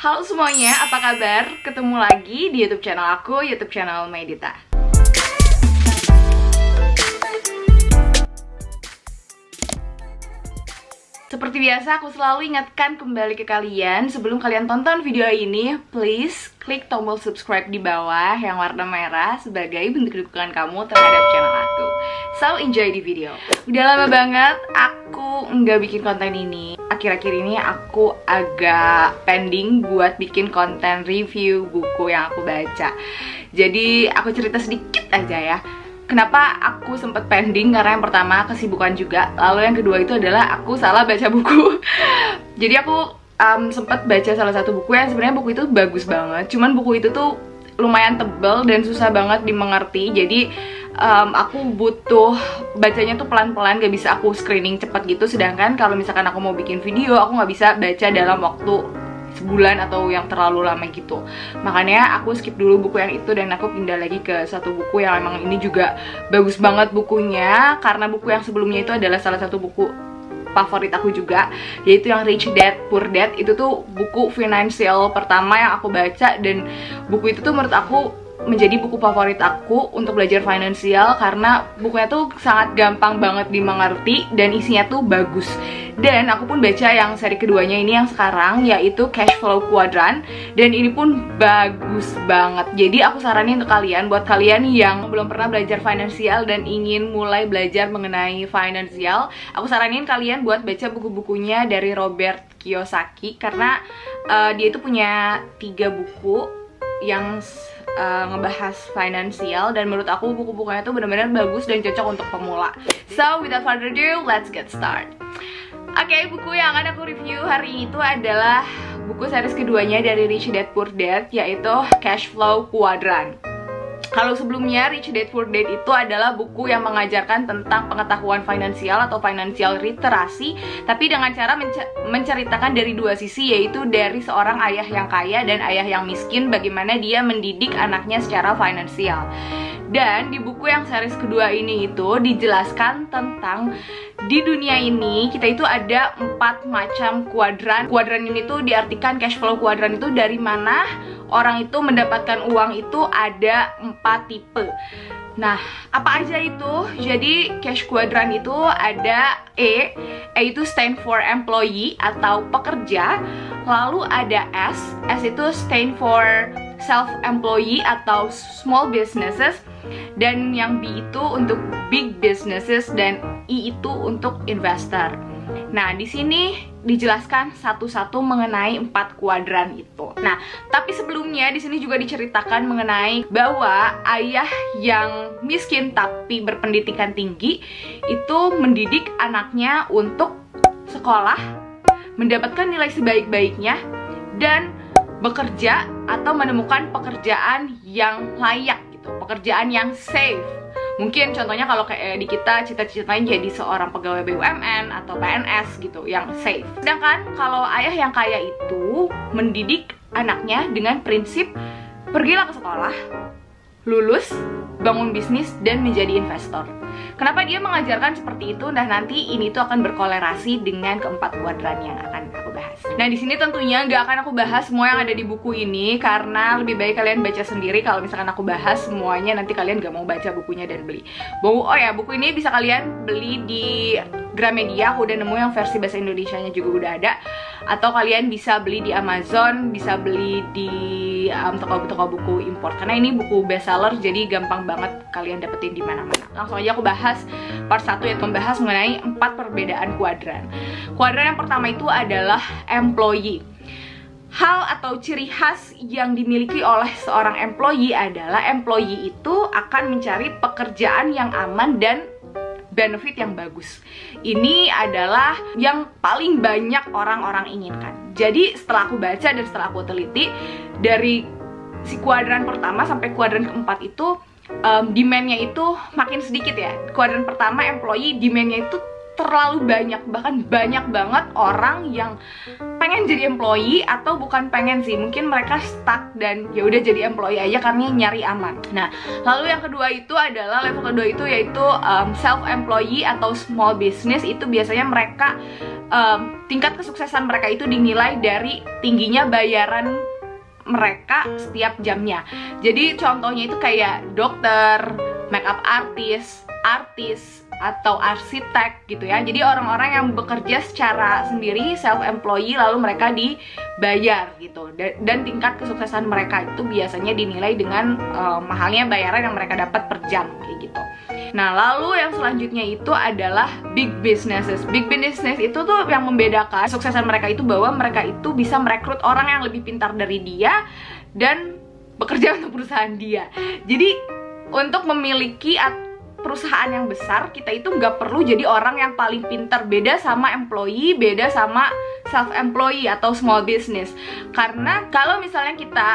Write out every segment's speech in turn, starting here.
Halo semuanya, apa kabar? Ketemu lagi di YouTube channel aku, YouTube channel Medita. Seperti biasa, aku selalu ingatkan kembali ke kalian, sebelum kalian tonton video ini, please klik tombol subscribe di bawah yang warna merah sebagai bentuk dukungan kamu terhadap channel aku. So, enjoy di video. Udah lama banget aku nggak bikin konten ini. Akhir-akhir ini aku agak pending buat bikin konten review buku yang aku baca. Jadi aku cerita sedikit aja ya. Kenapa aku sempet pending? Karena yang pertama kesibukan juga. Lalu yang kedua itu adalah aku salah baca buku. Jadi aku sempet baca salah satu buku yang sebenarnya buku itu bagus banget. Cuman buku itu tuh lumayan tebel dan susah banget dimengerti. Jadi aku butuh bacanya tuh pelan-pelan, gak bisa aku screening cepet gitu. Sedangkan kalau misalkan aku mau bikin video, aku gak bisa baca dalam waktu sebulan atau yang terlalu lama gitu. Makanya aku skip dulu buku yang itu dan aku pindah lagi ke satu buku yang emang ini juga bagus banget bukunya. Karena buku yang sebelumnya itu adalah salah satu buku favorit aku juga, yaitu yang Rich Dad Poor Dad. Itu tuh buku finansial pertama yang aku baca, dan buku itu tuh menurut aku menjadi buku favorit aku untuk belajar finansial karena bukunya tuh sangat gampang banget dimengerti dan isinya tuh bagus. Dan aku pun baca yang seri keduanya ini yang sekarang, yaitu Cash Flow Quadrant, dan ini pun bagus banget. Jadi aku saranin untuk kalian, buat kalian yang belum pernah belajar finansial dan ingin mulai belajar mengenai finansial, aku saranin kalian buat baca buku-bukunya dari Robert Kiyosaki, karena dia itu punya 3 buku yang ngebahas finansial, dan menurut aku buku-bukunya tuh benar-benar bagus dan cocok untuk pemula. So without further ado, let's get started. Oke, buku yang akan aku review hari ini itu adalah buku series keduanya dari Rich Dad Poor Dad, yaitu Cash Flow Quadrant. Kalau sebelumnya Rich Dad Poor Dad itu adalah buku yang mengajarkan tentang pengetahuan finansial atau financial literasi, tapi dengan cara menceritakan dari 2 sisi, yaitu dari seorang ayah yang kaya dan ayah yang miskin, bagaimana dia mendidik anaknya secara finansial. Dan di buku yang series kedua ini itu dijelaskan tentang di dunia ini kita itu ada 4 macam kuadran. Kuadran ini tuh diartikan cash flow kuadran itu dari mana orang itu mendapatkan uang itu ada 4 tipe. Nah, apa aja itu? Jadi cash quadrant itu ada E itu stand for employee atau pekerja. Lalu ada S itu stand for self-employee atau small businesses. Dan yang B itu untuk big businesses, dan I itu untuk investor. Nah, di sini dijelaskan satu-satu mengenai 4 kuadran itu. Nah, tapi sebelumnya di sini juga diceritakan mengenai bahwa ayah yang miskin tapi berpendidikan tinggi itu mendidik anaknya untuk sekolah, mendapatkan nilai sebaik-baiknya, dan bekerja atau menemukan pekerjaan yang layak gitu, pekerjaan yang safe. Mungkin contohnya kalau kayak di kita cita-citanya jadi seorang pegawai BUMN atau PNS gitu, yang safe. Sedangkan kalau ayah yang kaya itu mendidik anaknya dengan prinsip pergilah ke sekolah, lulus, bangun bisnis, dan menjadi investor. Kenapa dia mengajarkan seperti itu? Nah, nanti ini tuh akan berkolerasi dengan keempat kuadran yang akan aku bahas. Nah, di sini tentunya nggak akan aku bahas semua yang ada di buku ini, karena lebih baik kalian baca sendiri. Kalau misalkan aku bahas semuanya, nanti kalian nggak mau baca bukunya dan beli. Oh ya, buku ini bisa kalian beli di Gramedia. Aku udah nemu yang versi bahasa Indonesianya juga udah ada. Atau kalian bisa beli di Amazon, bisa beli di toko-toko buku import. Karena ini buku bestseller, jadi gampang banget kalian dapetin di mana-mana. Langsung aja aku bahas part 1, yaitu membahas mengenai 4 perbedaan kuadran. Kuadran yang pertama itu adalah employee. Hal atau ciri khas yang dimiliki oleh seorang employee adalah employee itu akan mencari pekerjaan yang aman dan benefit yang bagus. Ini adalah yang paling banyak orang-orang inginkan. Jadi setelah aku baca dan setelah aku teliti, dari si kuadran pertama sampai kuadran keempat itu demand-nya itu makin sedikit ya. Kuadran pertama employee, demand-nya itu terlalu banyak, bahkan banyak banget orang yang pengen jadi employee atau bukan pengen sih, mungkin mereka stuck dan ya udah jadi employee aja karena nyari aman. Nah, lalu yang kedua itu adalah level kedua itu yaitu self employee atau small business. Itu biasanya mereka tingkat kesuksesan mereka itu dinilai dari tingginya bayaran mereka setiap jamnya. Jadi contohnya itu kayak dokter, makeup artist, atau arsitek gitu ya. Jadi orang-orang yang bekerja secara sendiri, self employee, lalu mereka dibayar gitu. Dan tingkat kesuksesan mereka itu biasanya dinilai dengan mahalnya bayaran yang mereka dapat per jam kayak gitu. Nah, lalu yang selanjutnya itu adalah big businesses. Big business itu tuh yang membedakan kesuksesan mereka itu bahwa mereka itu bisa merekrut orang yang lebih pintar dari dia dan bekerja untuk perusahaan dia. Jadi untuk memiliki perusahaan yang besar, kita itu nggak perlu jadi orang yang paling pintar. Beda sama employee, beda sama self-employee atau small business. Karena kalau misalnya kita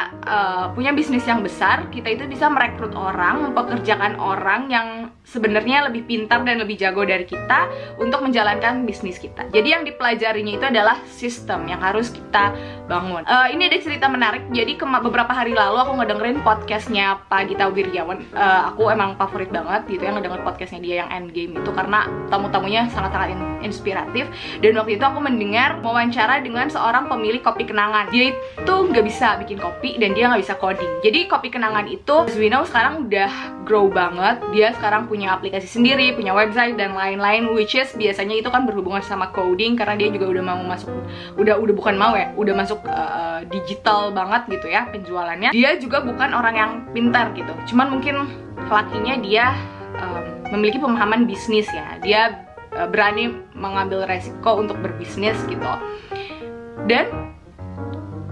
punya bisnis yang besar, kita itu bisa merekrut orang, mempekerjakan orang yang sebenarnya lebih pintar dan lebih jago dari kita untuk menjalankan bisnis kita. Jadi yang dipelajarinya itu adalah sistem yang harus kita bangun. Ini ada cerita menarik. Jadi beberapa hari lalu aku ngedengerin podcastnya Pak Gita Wirjawan. Aku emang favorit banget gitu ya ngedenger podcastnya dia yang Endgame itu, karena tamu-tamunya sangat-sangat inspiratif. Dan waktu itu aku mendengar wawancara dengan seorang pemilik kopi kenangan. Dia itu nggak bisa bikin kopi dan dia nggak bisa coding. Jadi kopi kenangan itu, as we know, sekarang udah grow banget. Dia sekarang punya aplikasi sendiri, punya website dan lain-lain, which is biasanya itu kan berhubungan sama coding, karena dia juga udah mau masuk, udah bukan mau ya, udah masuk digital banget gitu ya penjualannya. Dia juga bukan orang yang pintar gitu, cuman mungkin lakinya dia memiliki pemahaman bisnis ya. Dia berani mengambil resiko untuk berbisnis gitu dan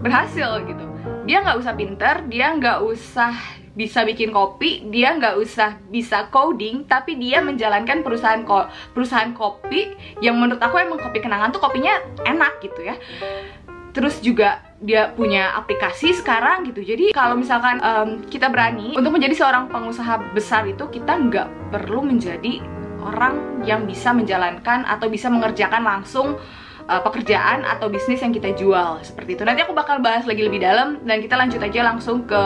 berhasil gitu. Dia nggak usah pintar, dia nggak usah bisa bikin kopi, dia nggak usah bisa coding, tapi dia menjalankan perusahaan kopi yang menurut aku emang kopi kenangan tuh kopinya enak gitu ya. Terus juga dia punya aplikasi sekarang gitu. Jadi kalau misalkan kita berani untuk menjadi seorang pengusaha besar itu, kita nggak perlu menjadi orang yang bisa menjalankan atau bisa mengerjakan langsung pekerjaan atau bisnis yang kita jual seperti itu. Nanti aku bakal bahas lagi lebih dalam dan kita lanjut aja langsung ke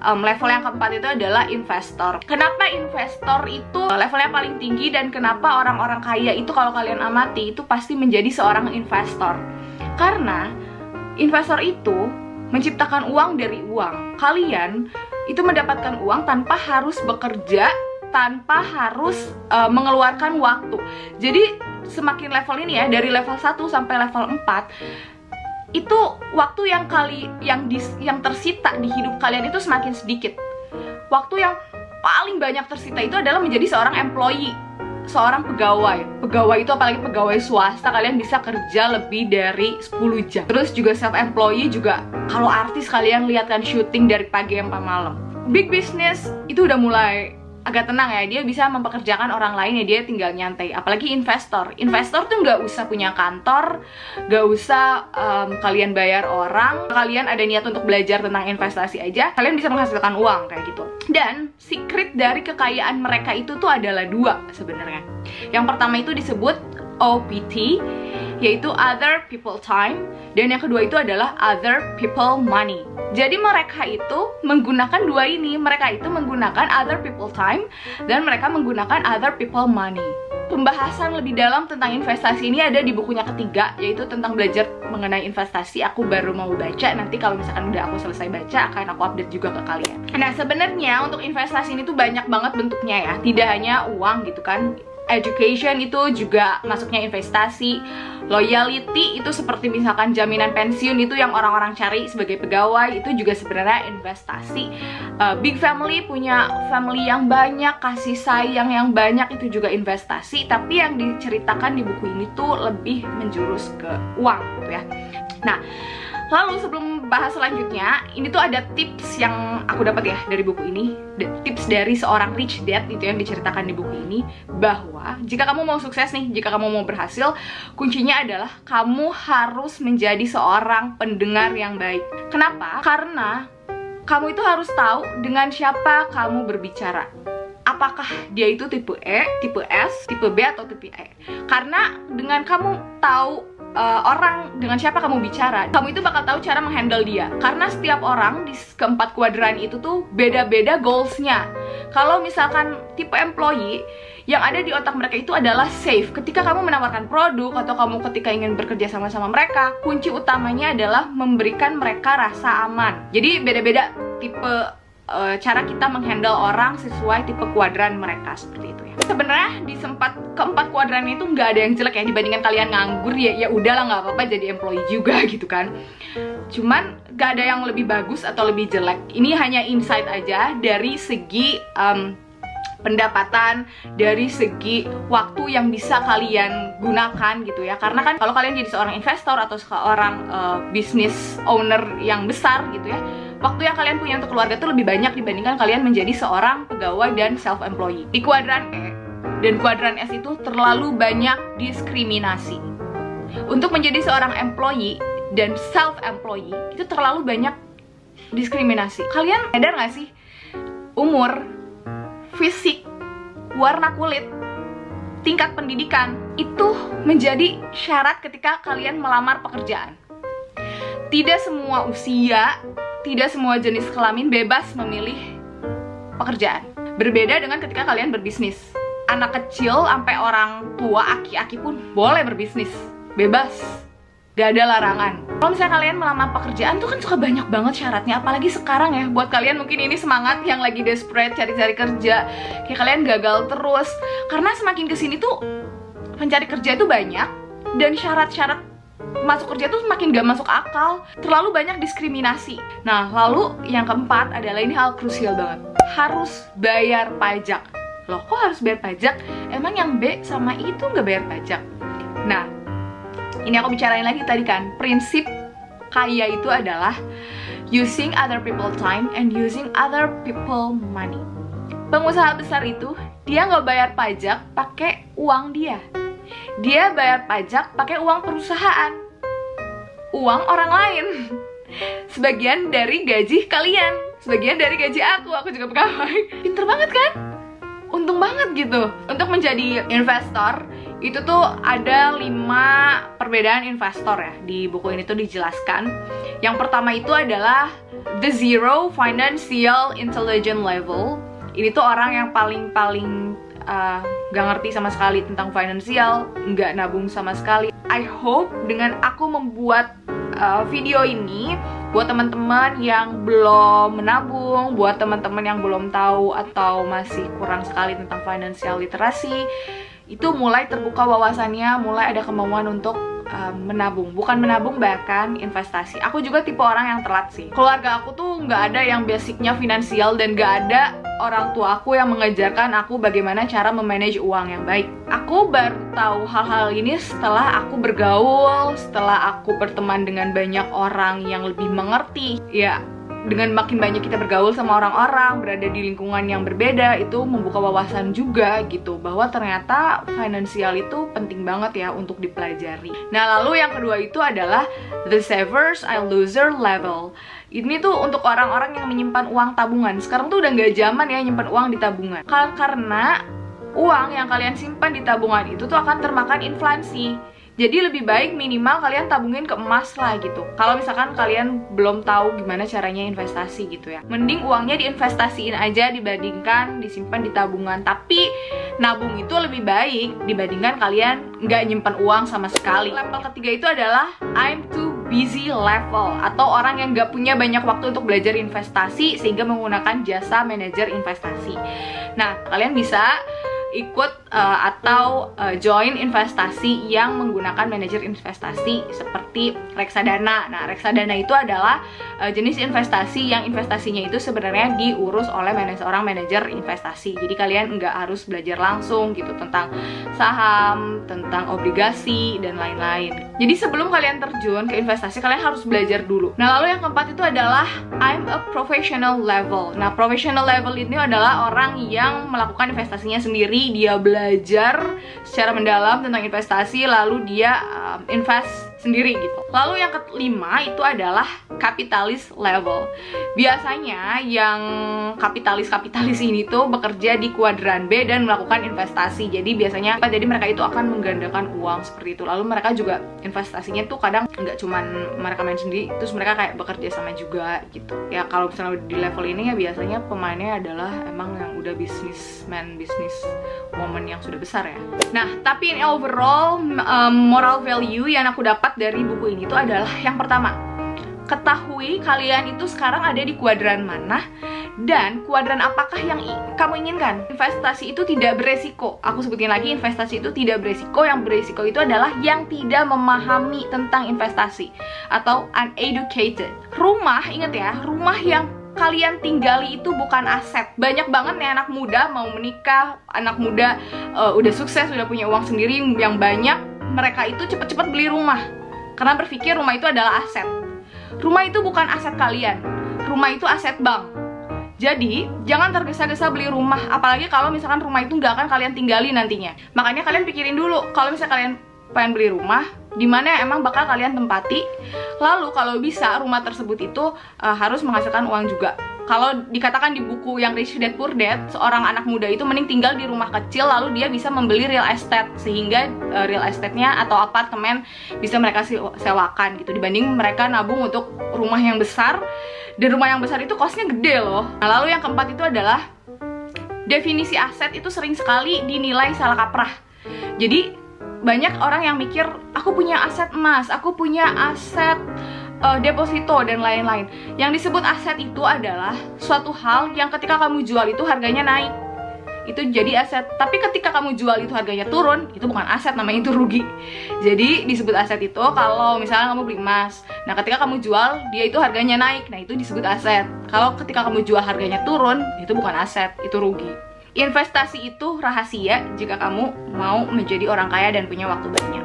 level yang keempat, itu adalah investor. Kenapa investor itu levelnya paling tinggi dan kenapa orang-orang kaya itu kalau kalian amati itu pasti menjadi seorang investor? Karena investor itu menciptakan uang dari uang. Kalian itu mendapatkan uang tanpa harus bekerja, tanpa harus mengeluarkan waktu. Jadi semakin level ini ya, dari level 1 sampai level 4, itu waktu yang tersita di hidup kalian itu semakin sedikit. Waktu yang paling banyak tersita itu adalah menjadi seorang employee, seorang pegawai. Pegawai itu apalagi pegawai swasta, kalian bisa kerja lebih dari 10 jam. Terus juga self-employee juga, kalau artis kalian lihat kan syuting dari pagi sampai malam. Big business itu udah mulai agak tenang ya, dia bisa mempekerjakan orang lain ya, dia tinggal nyantai. Apalagi investor tuh nggak usah punya kantor, nggak usah kalian bayar orang, kalian ada niat untuk belajar tentang investasi aja, kalian bisa menghasilkan uang kayak gitu. Dan secret dari kekayaan mereka itu tuh adalah dua sebenarnya. Yang pertama itu disebut OPT, yaitu other people time, dan yang kedua itu adalah other people money. Jadi mereka itu menggunakan dua ini, mereka itu menggunakan other people time dan mereka menggunakan other people money. Pembahasan lebih dalam tentang investasi ini ada di bukunya ketiga, yaitu tentang belajar mengenai investasi. Aku baru mau baca, nanti kalau misalkan udah aku selesai baca akan aku update juga ke kalian. Nah, sebenarnya untuk investasi ini tuh banyak banget bentuknya ya, tidak hanya uang gitu kan. Education itu juga masuknya investasi. Loyalty itu seperti misalkan jaminan pensiun itu yang orang-orang cari sebagai pegawai, itu juga sebenarnya investasi. Big family, punya family yang banyak, kasih sayang yang banyak, itu juga investasi. Tapi yang diceritakan di buku ini tuh lebih menjurus ke uang gitu ya. Nah, lalu sebelum bahas selanjutnya, ini tuh ada tips yang aku dapat ya dari buku ini. Tips dari seorang rich dad itu yang diceritakan di buku ini, bahwa jika kamu mau sukses nih, jika kamu mau berhasil, kuncinya adalah kamu harus menjadi seorang pendengar yang baik. Kenapa? Karena kamu itu harus tahu dengan siapa kamu berbicara. Apakah dia itu tipe E, tipe S, tipe B, atau tipe E. Karena dengan kamu tahu orang dengan siapa kamu bicara, kamu itu bakal tahu cara menghandle dia. Karena setiap orang di keempat kuadran itu tuh beda-beda goalsnya. Kalau misalkan tipe employee, yang ada di otak mereka itu adalah safe. Ketika kamu menawarkan produk atau kamu ketika ingin bekerja sama-sama mereka, kunci utamanya adalah memberikan mereka rasa aman. Jadi beda-beda tipe cara kita menghandle orang sesuai tipe kuadran mereka, seperti itu ya. Sebenarnya di keempat kuadran itu nggak ada yang jelek ya. Dibandingkan kalian nganggur, ya udahlah, nggak apa-apa jadi employee juga gitu kan. Cuman nggak ada yang lebih bagus atau lebih jelek. Ini hanya insight aja dari segi pendapatan, dari segi waktu yang bisa kalian gunakan gitu ya. Karena kan kalau kalian jadi seorang investor atau seorang business owner yang besar gitu ya, waktu yang kalian punya untuk keluarga itu lebih banyak dibandingkan kalian menjadi seorang pegawai dan self-employee. Di kuadran E dan kuadran S itu terlalu banyak diskriminasi. Untuk menjadi seorang employee dan self-employee itu terlalu banyak diskriminasi. Kalian sadar nggak sih? Umur, fisik, warna kulit, tingkat pendidikan itu menjadi syarat ketika kalian melamar pekerjaan. Tidak semua usia, tidak semua jenis kelamin bebas memilih pekerjaan. Berbeda dengan ketika kalian berbisnis. Anak kecil sampai orang tua, aki-aki pun boleh berbisnis, bebas, gak ada larangan. Kalau misalnya kalian melamar pekerjaan tuh kan suka banyak banget syaratnya. Apalagi sekarang ya, buat kalian mungkin ini semangat yang lagi desperate cari-cari kerja, kayak kalian gagal terus. Karena semakin kesini tuh pencari kerja itu banyak, dan syarat-syarat masuk kerja tuh semakin gak masuk akal. Terlalu banyak diskriminasi. Nah, lalu yang keempat adalah, ini hal krusial banget, harus bayar pajak. Loh, kok harus bayar pajak? Emang yang B sama I itu nggak bayar pajak? Nah, ini aku bicarain lagi tadi kan, prinsip kaya itu adalah using other people time and using other people money. Pengusaha besar itu, dia nggak bayar pajak pakai uang dia. Dia bayar pajak pakai uang perusahaan, uang orang lain. Sebagian dari gaji kalian, sebagian dari gaji aku juga pegawai. Pinter banget kan? Untung banget gitu. Untuk menjadi investor itu tuh ada 5 perbedaan investor ya. Di buku ini tuh dijelaskan. Yang pertama itu adalah the zero financial intelligence level. Ini tuh orang yang paling gak ngerti sama sekali tentang finansial, gak nabung sama sekali. I hope dengan aku membuat video ini buat teman-teman yang belum menabung, buat teman-teman yang belum tahu atau masih kurang sekali tentang financial literasi, itu mulai terbuka wawasannya, mulai ada kemauan untuk menabung. Bukan menabung, bahkan investasi. Aku juga tipe orang yang telat sih. Keluarga aku tuh nggak ada yang basicnya finansial, dan nggak ada orang tua aku yang mengajarkan aku bagaimana cara memanage uang yang baik. Aku baru tahu hal-hal ini setelah aku bergaul, setelah aku berteman dengan banyak orang yang lebih mengerti. Ya, dengan makin banyak kita bergaul sama orang-orang, berada di lingkungan yang berbeda, itu membuka wawasan juga gitu, bahwa ternyata finansial itu penting banget ya untuk dipelajari. Nah, lalu yang kedua itu adalah the savers and loser level. Ini tuh untuk orang-orang yang menyimpan uang tabungan. Sekarang tuh udah nggak zaman ya nyimpan uang di tabungan. Karena uang yang kalian simpan di tabungan itu tuh akan termakan inflasi. Jadi lebih baik minimal kalian tabungin ke emas lah gitu. Kalau misalkan kalian belum tahu gimana caranya investasi gitu ya, mending uangnya diinvestasiin aja dibandingkan disimpan di tabungan. Tapi nabung itu lebih baik dibandingkan kalian nggak nyimpan uang sama sekali. Level ketiga itu adalah I'm too busy level, atau orang yang nggak punya banyak waktu untuk belajar investasi sehingga menggunakan jasa manajer investasi. Nah, kalian bisa ikut atau join investasi yang menggunakan manajer investasi seperti reksadana. Nah, reksadana itu adalah jenis investasi yang investasinya itu sebenarnya diurus oleh seorang manajer investasi. Jadi kalian nggak harus belajar langsung gitu tentang saham, tentang obligasi, dan lain-lain. Jadi sebelum kalian terjun ke investasi, kalian harus belajar dulu. Nah, lalu yang keempat itu adalah I'm a professional level. Nah, professional level ini adalah orang yang melakukan investasinya sendiri. Dia belajar secara mendalam tentang investasi, lalu dia invest sendiri gitu. Lalu yang kelima itu adalah kapitalis level. Biasanya yang kapitalis ini tuh bekerja di kuadran B dan melakukan investasi. Jadi biasanya mereka itu akan menggandakan uang seperti itu. Lalu mereka juga investasinya tuh kadang nggak cuman mereka main sendiri, terus mereka kayak bekerja sama juga gitu. Ya kalau misalnya di level ini ya biasanya pemainnya adalah emang yang udah business woman yang sudah besar ya. Nah, tapi in overall moral value yang aku dapat dari buku ini tuh adalah yang pertama, ketahui kalian itu sekarang ada di kuadran mana dan kuadran apakah yang kamu inginkan. Investasi itu tidak beresiko. Aku sebutin lagi, investasi itu tidak beresiko. Yang beresiko itu adalah yang tidak memahami tentang investasi atau uneducated. Rumah, ingat ya, rumah yang kalian tinggali itu bukan aset. Banyak banget nih anak muda mau menikah, anak muda udah sukses, udah punya uang sendiri yang banyak, mereka itu cepet-cepet beli rumah karena berpikir rumah itu adalah aset. Rumah itu bukan aset kalian, rumah itu aset bank. Jadi, jangan tergesa-gesa beli rumah, apalagi kalau misalkan rumah itu nggak akan kalian tinggali nantinya. Makanya kalian pikirin dulu, kalau misalnya kalian pengen beli rumah, di mana emang bakal kalian tempati. Lalu kalau bisa rumah tersebut itu harus menghasilkan uang juga. Kalau dikatakan di buku yang Rich Dad Poor Dad, seorang anak muda itu mending tinggal di rumah kecil lalu dia bisa membeli real estate, sehingga real estate-nya atau apartemen bisa mereka sewakan gitu, dibanding mereka nabung untuk rumah yang besar. Dan rumah yang besar itu kosnya gede loh. Nah, lalu yang keempat itu adalah definisi aset itu sering sekali dinilai salah kaprah. Jadi banyak orang yang mikir, aku punya aset emas, aku punya aset deposito dan lain-lain. Yang disebut aset itu adalah suatu hal yang ketika kamu jual itu harganya naik, itu jadi aset. Tapi ketika kamu jual itu harganya turun, itu bukan aset, namanya itu rugi. Jadi disebut aset itu kalau misalnya kamu beli emas, nah ketika kamu jual dia itu harganya naik, nah itu disebut aset. Kalau ketika kamu jual harganya turun, itu bukan aset, itu rugi. Investasi itu rahasia jika kamu mau menjadi orang kaya dan punya waktu banyak.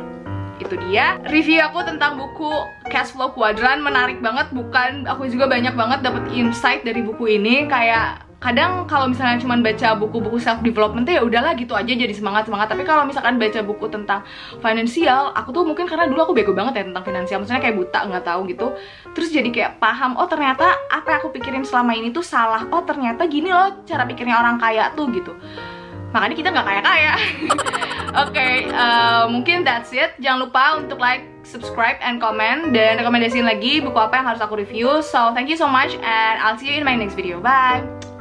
Itu dia review aku tentang buku Cash Flow Quadrant. Menarik banget, bukan? Aku juga banyak banget dapet insight dari buku ini. Kayak kadang kalau misalnya cuma baca buku-buku self development ya udahlah gitu aja jadi semangat. Tapi kalau misalkan baca buku tentang finansial, aku tuh mungkin karena dulu aku bego banget ya tentang finansial, maksudnya kayak buta, nggak tahu gitu. Terus jadi kayak paham, oh ternyata apa yang aku pikirin selama ini tuh salah. Oh ternyata gini loh cara pikirnya orang kaya tuh gitu. Makanya kita nggak kaya-kaya. Oke, mungkin that's it. Jangan lupa untuk like, subscribe, and comment. Dan rekomendasiin lagi buku apa yang harus aku review. So, thank you so much and I'll see you in my next video. Bye!